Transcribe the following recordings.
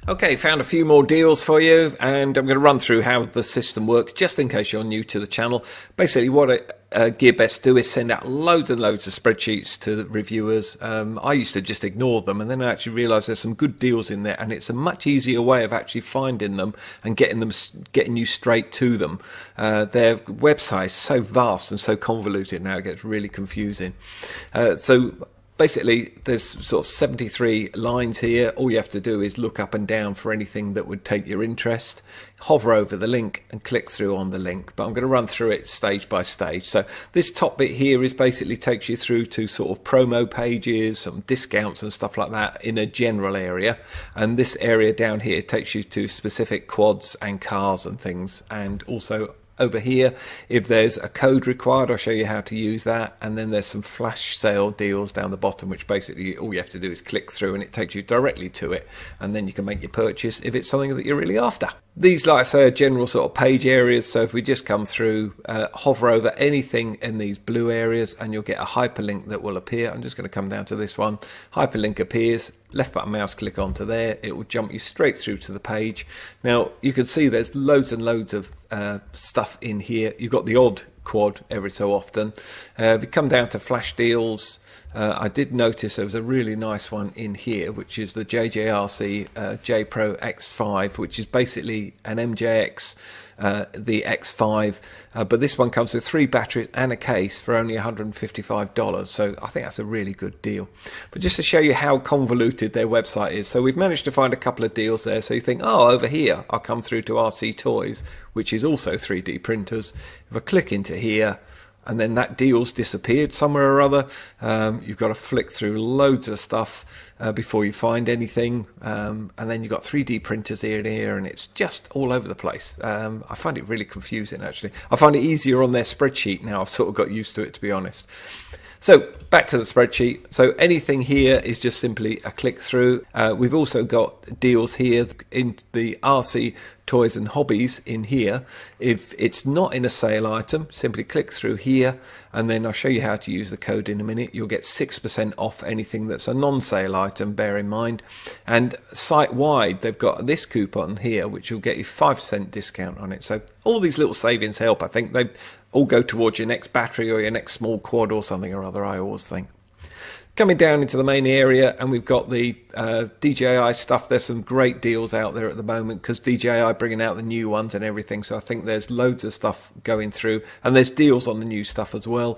Okay, found a few more deals for you, and I'm going to run through how the system works, just in case you're new to the channel. Basically, what GearBest do is send out loads and loads of spreadsheets to the reviewers. I used to just ignore them, and then I actually realised there's some good deals in there, and it's a much easier way of actually finding them and getting you straight to them. Their website is so vast and so convoluted now; it gets really confusing. Basically, there's sort of 73 lines here. All you have to do is look up and down for anything that would take your interest. Hover over the link and click through on the link. But I'm going to run through it stage by stage. So this top bit here is basically takes you through to sort of promo pages, some discounts and stuff like that in a general area. And this area down here takes you to specific quads and cars and things, and also over here, if there's a code required, I'll show you how to use that. And then there's some flash sale deals down the bottom, which basically all you have to do is click through and it takes you directly to it. And then you can make your purchase if it's something that you're really after. These, like I say, are general sort of page areas. So if we just come through, hover over anything in these blue areas and you'll get a hyperlink that will appear. I'm just going to come down to this one. Hyperlink appears. Left button mouse click onto there. It will jump you straight through to the page. Now you can see there's loads and loads of stuff in here. You've got the odd quad every so often. If you come down to flash deals, I did notice there was a really nice one in here, which is the JJRC J Pro X5, which is basically an MJX, the X5, but this one comes with 3 batteries and a case for only $155, so I think that's a really good deal. But just to show you how convoluted their website is, so we've managed to find a couple of deals there. So you think, oh, over here I'll come through to RC Toys, which is also 3D printers. If I click into here, and then that deal's disappeared somewhere or other. You've got to flick through loads of stuff before you find anything. And then you've got 3D printers here and here, and it's just all over the place. I find it really confusing, actually. I find it easier on their spreadsheet now. I've sort of got used to it, to be honest. So back to the spreadsheet. So anything here is just simply a click through. We've also got deals here in the RC Toys and Hobbies in here. If it's not in a sale item, simply click through here, and then I'll show you how to use the code in a minute. You'll get 6% off anything that's a non-sale item, bear in mind. And site-wide, they've got this coupon here, which will get you 5% discount on it. So all these little savings help. I think they all go towards your next battery or your next small quad or something or other, I always think. Coming down into the main area, and we've got the DJI stuff. There's some great deals out there at the moment because DJI are bringing out the new ones and everything. So I think there's loads of stuff going through, and there's deals on the new stuff as well.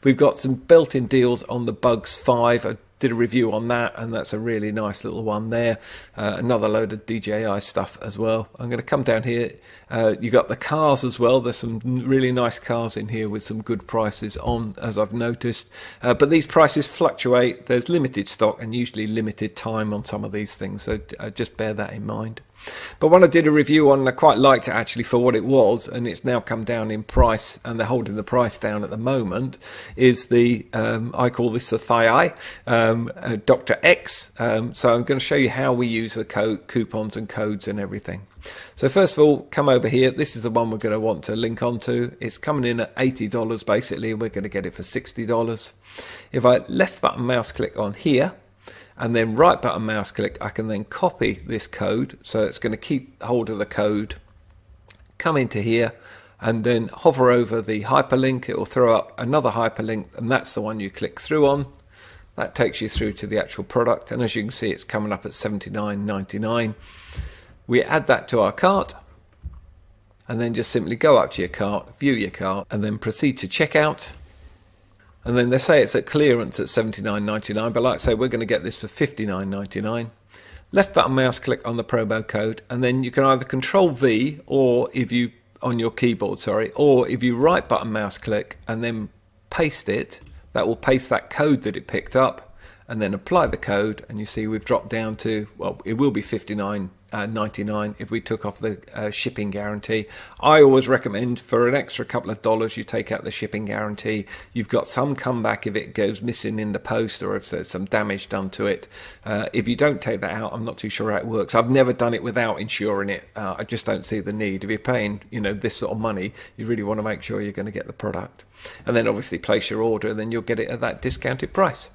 We've got some built-in deals on the Bugs 5. I did a review on that, and that's a really nice little one there. Another load of DJI stuff as well. I'm going to come down here. You got the cars as well. There's some really nice cars in here with some good prices on, as I've noticed. But these prices fluctuate. There's limited stock and usually limited time on some of these things, so just bear that in mind. But one I did a review on, and I quite liked it actually for what it was, and it's now come down in price, and they're holding the price down at the moment, is the, I call this the Thigh Dr. X. So I'm going to show you how we use the coupons and codes and everything. So first of all, come over here. This is the one we're going to want to link onto. It's coming in at $80 basically, and we're going to get it for $60. If I left button mouse click on here, and then right button mouse click, I can then copy this code. So it's going to keep hold of the code, come into here, and then hover over the hyperlink. It will throw up another hyperlink, and that's the one you click through on. That takes you through to the actual product, and as you can see, it's coming up at $79.99. We add that to our cart, and then just simply go up to your cart, view your cart, and then proceed to checkout. And then they say it's at clearance at $79.99, but like I say, we're going to get this for $59.99. Left button mouse click on the promo code, and then you can either Control V, or if you on your keyboard, sorry, or if you right button mouse click and then paste it, that will paste that code that it picked up, and then apply the code, and you see we've dropped down to, well, it will be $59.99 if we took off the shipping guarantee. I always recommend for an extra couple of dollars you take out the shipping guarantee. You've got some comeback if it goes missing in the post or if there's some damage done to it. If you don't take that out, I'm not too sure how it works. I've never done it without insuring it. I just don't see the need. If you're paying, you know, this sort of money, you really want to make sure you're going to get the product. And then obviously place your order, and then you'll get it at that discounted price.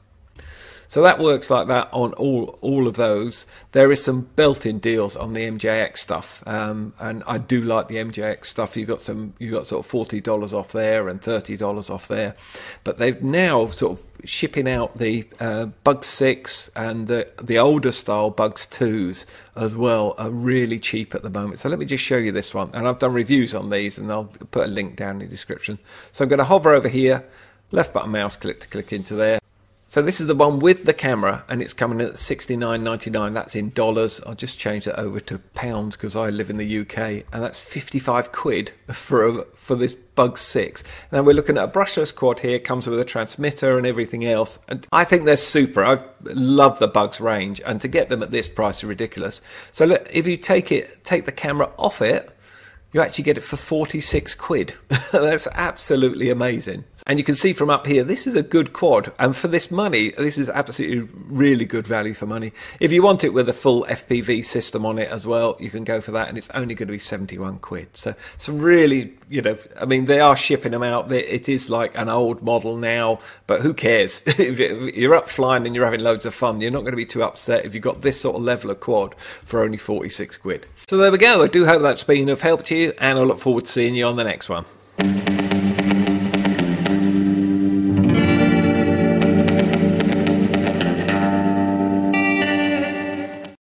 So that works like that on all of those. There is some built-in deals on the MJX stuff, and I do like the MJX stuff. You got sort of $40 off there and $30 off there, but they've now sort of shipping out the Bugs 6 and the older style Bugs 2s as well are really cheap at the moment. So let me just show you this one, and I've done reviews on these, and I'll put a link down in the description. So I'm going to hover over here, left button mouse click to click into there. So this is the one with the camera, and it's coming in at $69.99. That's in dollars. I'll just change that over to pounds because I live in the UK, and that's 55 quid for this Bugs 6. Now we're looking at a brushless quad here, comes with a transmitter and everything else. And I think they're super. I love the Bugs range, and to get them at this price is ridiculous. So look, if you take the camera off it, you actually get it for 46 quid. That's absolutely amazing. And you can see from up here, this is a good quad. And for this money, this is absolutely really good value for money. If you want it with a full FPV system on it as well, you can go for that. And it's only going to be 71 quid. So some really, I mean, they are shipping them out. It is like an old model now, but who cares? If you're up flying and you're having loads of fun, you're not going to be too upset if you've got this sort of level of quad for only 46 quid. So there we go. I do hope that's been of help to you, and I look forward to seeing you on the next one.